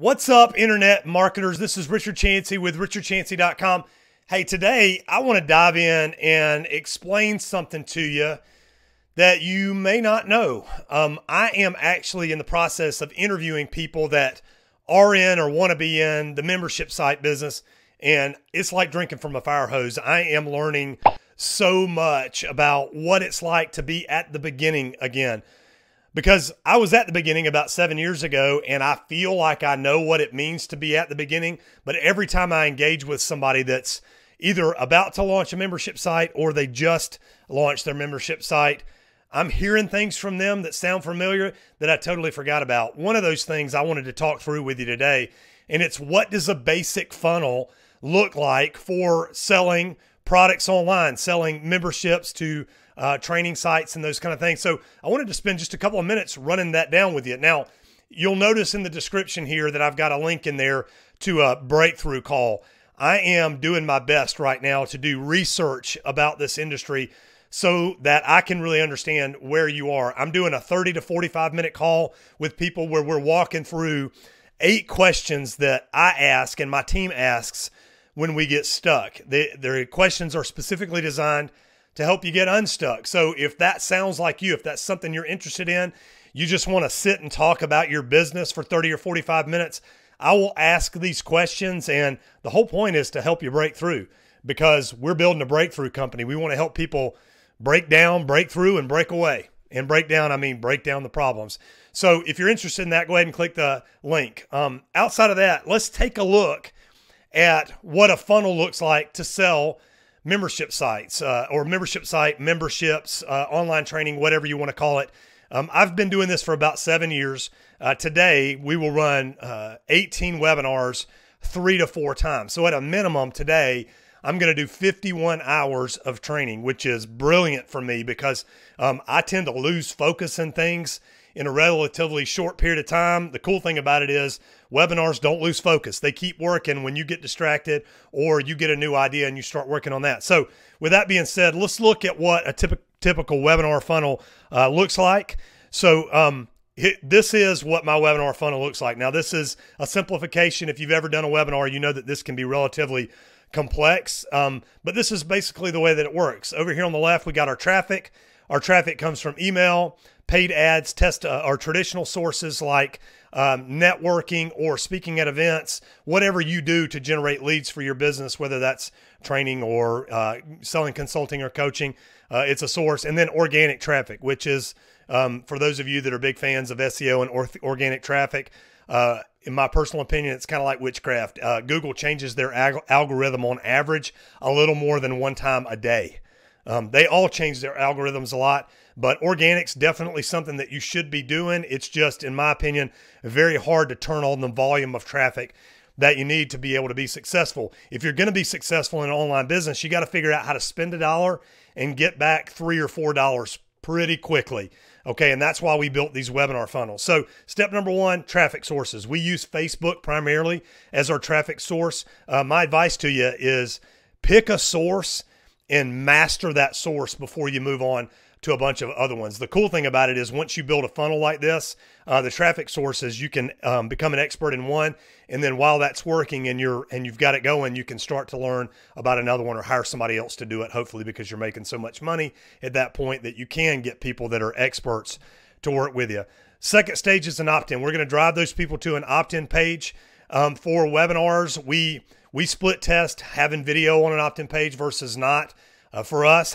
What's up, internet marketers? This is Richard Chancey with richardchancey.com. Hey, today I want to dive in and explain something to you that you may not know. I am actually in the process of interviewing people that are in or want to be in the membership site business, and it's like drinking from a fire hose. I am learning so much about what it's like to be at the beginning again. Because I was at the beginning about 7 years ago, and I feel like I know what it means to be at the beginning. But every time I engage with somebody that's either about to launch a membership site or they just launched their membership site, I'm hearing things from them that sound familiar that I totally forgot about. One of those things I wanted to talk through with you today, and it's what does a basic funnel look like for selling products online, selling memberships to training sites and those kind of things. So I wanted to spend just a couple of minutes running that down with you. Now, you'll notice in the description here that I've got a link in there to a breakthrough call. I am doing my best right now to do research about this industry so that I can really understand where you are. I'm doing a 30 to 45 minute call with people where we're walking through 8 questions that I ask and my team asks when we get stuck. Their questions are specifically designed to help you get unstuck. So if that sounds like you, if that's something you're interested in, you just want to sit and talk about your business for 30 or 45 minutes, I will ask these questions. And the whole point is to help you break through, because we're building a breakthrough company. We want to help people break down, break through, and break away. And break down, I mean break down the problems. So if you're interested in that, go ahead and click the link. Outside of that, let's take a look at what a funnel looks like to sell membership sites or membership site memberships, online training, whatever you want to call it. I've been doing this for about 7 years. Today, we will run 18 webinars 3 to 4 times. So at a minimum today, I'm going to do 51 hours of training, which is brilliant for me because I tend to lose focus in things in a relatively short period of time. The cool thing about it is webinars don't lose focus. They keep working when you get distracted or you get a new idea and you start working on that. So with that being said, let's look at what a typical webinar funnel looks like. So this is what my webinar funnel looks like. Now, this is a simplification. If you've ever done a webinar, you know that this can be relatively complex, but this is basically the way that it works. Over here on the left, we got our traffic. Our traffic comes from email, paid ads, our traditional sources like networking or speaking at events, whatever you do to generate leads for your business, whether that's training or selling consulting or coaching, it's a source. And then organic traffic, which is, for those of you that are big fans of SEO and organic traffic, in my personal opinion, it's kind of like witchcraft. Google changes their algorithm on average a little more than 1 time a day. They all change their algorithms a lot, but organic's definitely something that you should be doing. It's just, in my opinion, very hard to turn on the volume of traffic that you need to be able to be successful. If you're going to be successful in an online business, you got to figure out how to spend $1 and get back $3 or $4 pretty quickly. Okay, and that's why we built these webinar funnels. So step number 1, traffic sources. We use Facebook primarily as our traffic source. My advice to you is pick a source and master that source before you move on to a bunch of other ones. The cool thing about it is once you build a funnel like this, the traffic sources, you can become an expert in one, and then while that's working and you've got it going, you can start to learn about another one or hire somebody else to do it, hopefully, because you're making so much money at that point that you can get people that are experts to work with you. Second stage is an opt-in. We're going to drive those people to an opt-in page. For webinars, we split test having video on an opt-in page versus not. For us,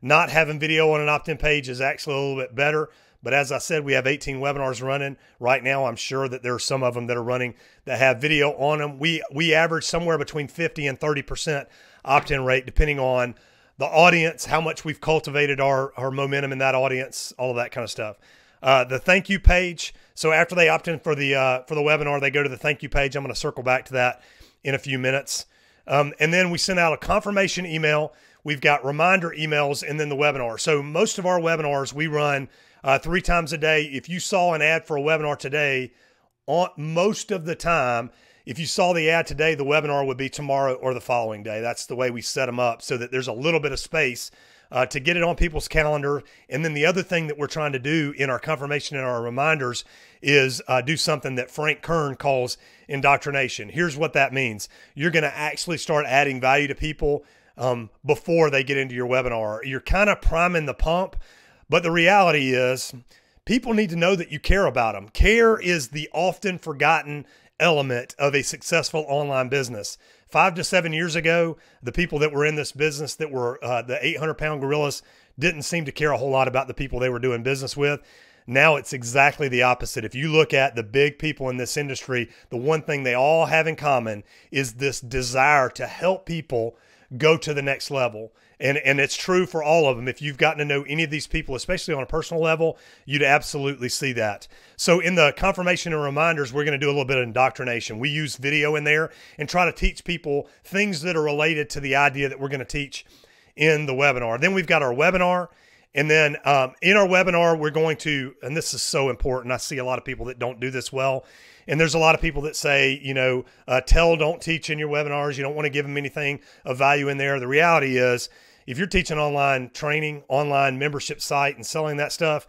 not having video on an opt-in page is actually a little bit better. But as I said, we have 18 webinars running right now. I'm sure that there are some of them that are running that have video on them. We average somewhere between 50 and 30% opt-in rate, depending on the audience, how much we've cultivated our momentum in that audience, all of that kind of stuff. The thank you page. So after they opt in for the webinar, they go to the thank you page. I'm going to circle back to that in a few minutes. And then we send out a confirmation email. We've got reminder emails and then the webinar. So most of our webinars we run 3 times a day. If you saw an ad for a webinar today, most of the time, if you saw the ad today, the webinar would be tomorrow or the following day. That's the way we set them up so that there's a little bit of space to get it on people's calendar. And then the other thing that we're trying to do in our confirmation and our reminders is do something that Frank Kern calls indoctrination. Here's what that means. You're going to actually start adding value to people before they get into your webinar. You're kind of priming the pump, but the reality is people need to know that you care about them. Care is the often forgotten element of a successful online business. 5 to 7 years ago, the people that were in this business that were the 800-pound gorillas didn't seem to care a whole lot about the people they were doing business with. Now it's exactly the opposite. If you look at the big people in this industry, the one thing they all have in common is this desire to help people go to the next level. And it's true for all of them. If you've gotten to know any of these people, especially on a personal level, you'd absolutely see that. So in the confirmation and reminders, we're going to do a little bit of indoctrination. We use video in there and try to teach people things that are related to the idea that we're going to teach in the webinar. Then we've got our webinar. And then in our webinar, we're going to, and this is so important, I see a lot of people that don't do this well. And there's a lot of people that say, you know, don't teach in your webinars. You don't want to give them anything of value in there. The reality is, if you're teaching online training, online membership site, and selling that stuff,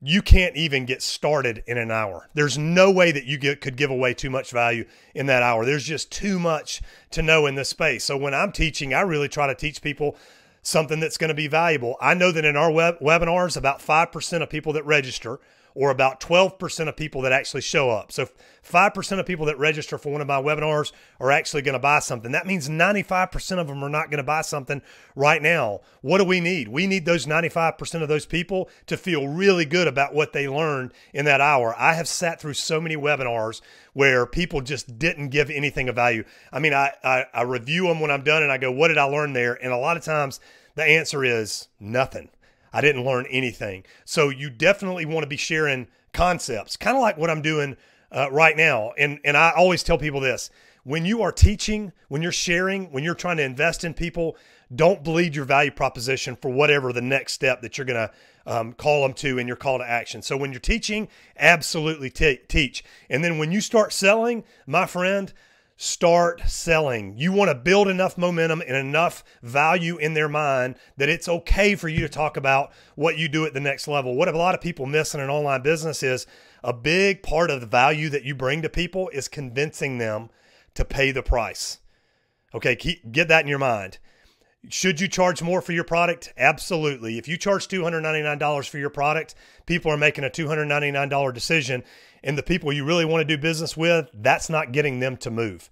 you can't even get started in an hour. There's no way that you could give away too much value in that hour. There's just too much to know in this space. So when I'm teaching, I really try to teach people something that's going to be valuable. I know that in our webinars, about 5% of people that register, or about 12% of people that actually show up. So 5% of people that register for one of my webinars are actually going to buy something. That means 95% of them are not going to buy something right now. What do we need? We need those 95% of those people to feel really good about what they learned in that hour. I have sat through so many webinars where people just didn't give anything of value. I mean, I review them when I'm done and I go, what did I learn there? And a lot of times the answer is nothing. I didn't learn anything. So you definitely want to be sharing concepts, kind of like what I'm doing right now. And I always tell people this: when you are teaching, when you're sharing, when you're trying to invest in people, don't bleed your value proposition for whatever the next step that you're going to call them to in your call to action. So when you're teaching, absolutely teach. And then when you start selling, my friend, start selling. You want to build enough momentum and enough value in their mind that it's okay for you to talk about what you do at the next level. What a lot of people miss in an online business is a big part of the value that you bring to people is convincing them to pay the price. Okay, get that in your mind. Should you charge more for your product? Absolutely. If you charge $299 for your product, people are making a $299 decision. And the people you really want to do business with, that's not getting them to move.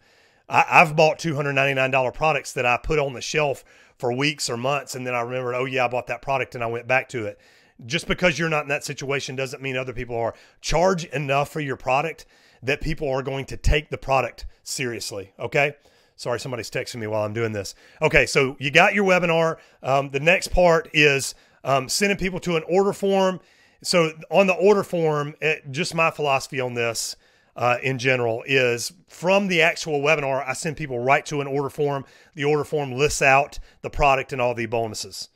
I've bought $299 products that I put on the shelf for weeks or months. And then I remembered, oh yeah, I bought that product and I went back to it. Just because you're not in that situation doesn't mean other people are. Charge enough for your product that people are going to take the product seriously. Okay. Sorry, somebody's texting me while I'm doing this. Okay, so you got your webinar. The next part is sending people to an order form. So on the order form, just my philosophy on this in general is from the actual webinar, I send people right to an order form. The order form lists out the product and all the bonuses.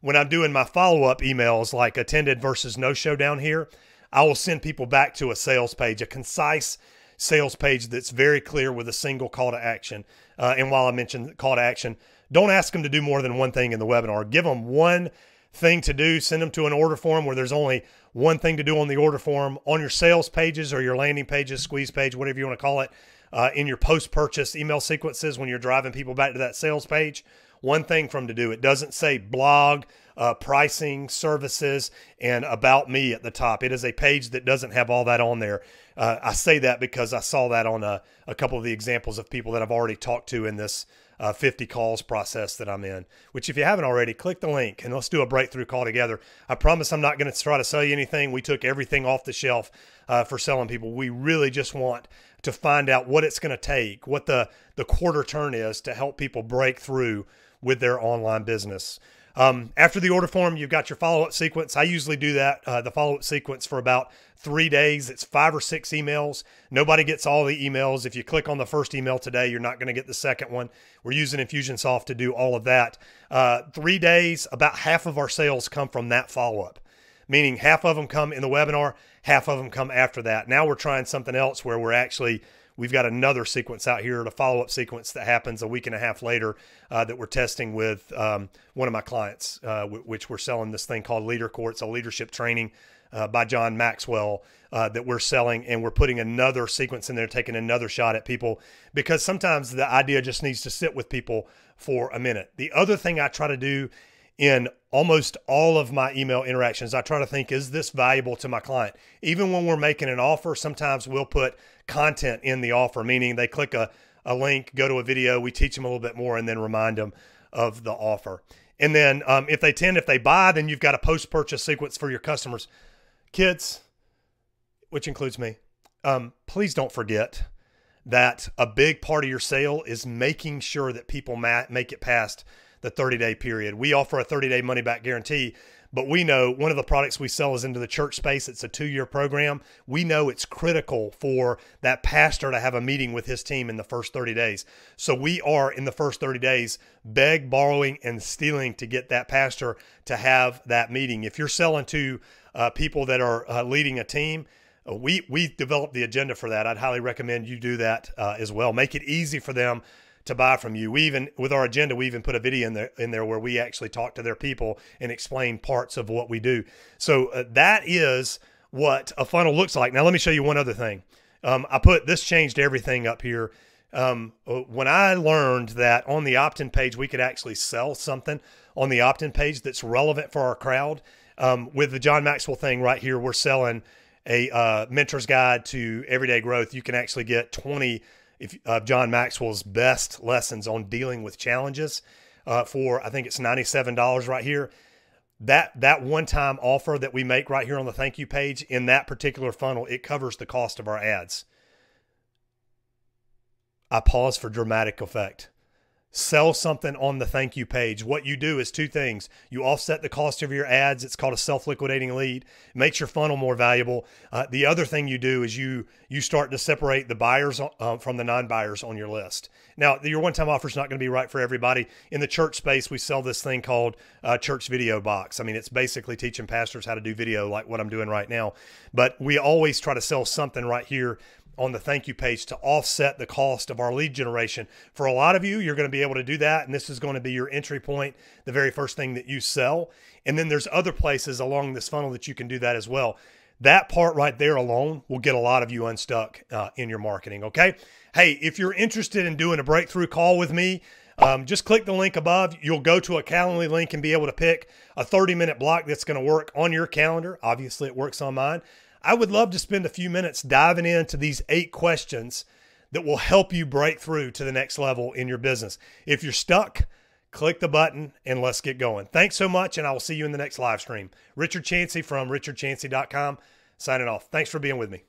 When I'm doing my follow-up emails like attended versus no-show down here, I will send people back to a sales page, a concise sales page that's very clear with a single call to action. And while I mentioned call to action, don't ask them to do more than one thing in the webinar. Give them one thing to do. Send them to an order form where there's only one thing to do on the order form. On your sales pages or your landing pages, squeeze page, whatever you want to call it, in your post-purchase email sequences when you're driving people back to that sales page, one thing for them to do. It doesn't say blog, pricing, services, and about me at the top. It is a page that doesn't have all that on there. I say that because I saw that on a couple of the examples of people that I've already talked to in this 50 calls process that I'm in, which if you haven't already, click the link and let's do a breakthrough call together. I promise I'm not going to try to sell you anything. We took everything off the shelf for selling people. We really just want to find out what it's going to take, what the quarter turn is to help people break through with their online business. After the order form, you've got your follow-up sequence. I usually do that, the follow-up sequence for about 3 days. It's 5 or 6 emails. Nobody gets all the emails. If you click on the first email today, you're not going to get the second one. We're using Infusionsoft to do all of that. 3 days, about half of our sales come from that follow-up, meaning half of them come in the webinar, half of them come after that. Now we're trying something else where we're actually we've got another sequence out here, a follow-up sequence that happens a week and a half later that we're testing with one of my clients, which we're selling this thing called Leader Core. It's a leadership training by John Maxwell that we're selling, and we're putting another sequence in there, taking another shot at people, because sometimes the idea just needs to sit with people for a minute. The other thing I try to do in almost all of my email interactions, I try to think, is this valuable to my client? Even when we're making an offer, sometimes we'll put content in the offer, meaning they click a link, go to a video, we teach them a little bit more, and then remind them of the offer. And then if they buy, then you've got a post-purchase sequence for your customers. Kids, which includes me, please don't forget that a big part of your sale is making sure that people make it past the 30-day period. We offer a 30-day money-back guarantee, but we know one of the products we sell is into the church space. It's a 2-year program. We know it's critical for that pastor to have a meeting with his team in the first 30 days. So we are, in the first 30 days, borrowing, and stealing to get that pastor to have that meeting. If you're selling to people that are leading a team, we developed the agenda for that. I'd highly recommend you do that as well. Make it easy for them to buy from you. We even, with our agenda, we even put a video in there where we actually talk to their people and explain parts of what we do. So that is what a funnel looks like. Now, let me show you one other thing. I put this changed everything up here. When I learned that on the opt-in page, we could actually sell something on the opt-in page that's relevant for our crowd. With the John Maxwell thing right here, we're selling a mentor's guide to everyday growth. You can actually get 20 of John Maxwell's best lessons on dealing with challenges for, I think it's $97 right here. That one-time offer that we make right here on the thank you page, in that particular funnel, it covers the cost of our ads. I pause for dramatic effect. Sell something on the thank you page. What you do is two things. You offset the cost of your ads. It's called a self-liquidating lead. It makes your funnel more valuable. The other thing you do is you start to separate the buyers from the non-buyers on your list. Now, your one-time offer is not going to be right for everybody. In the church space, we sell this thing called Church Video Box. I mean, it's basically teaching pastors how to do video like what I'm doing right now. But we always try to sell something right here on the thank you page to offset the cost of our lead generation. For a lot of you, you're going to be able to do that, and this is going to be your entry point, the very first thing that you sell. And then there's other places along this funnel that you can do that as well. That part right there alone will get a lot of you unstuck in your marketing, okay? Hey, if you're interested in doing a breakthrough call with me, just click the link above. You'll go to a Calendly link and be able to pick a 30-minute block that's going to work on your calendar. Obviously, it works on mine. I would love to spend a few minutes diving into these 8 questions that will help you break through to the next level in your business. If you're stuck, click the button and let's get going. Thanks so much, and I will see you in the next live stream. Richard Chancey from richardchancey.com signing off. Thanks for being with me.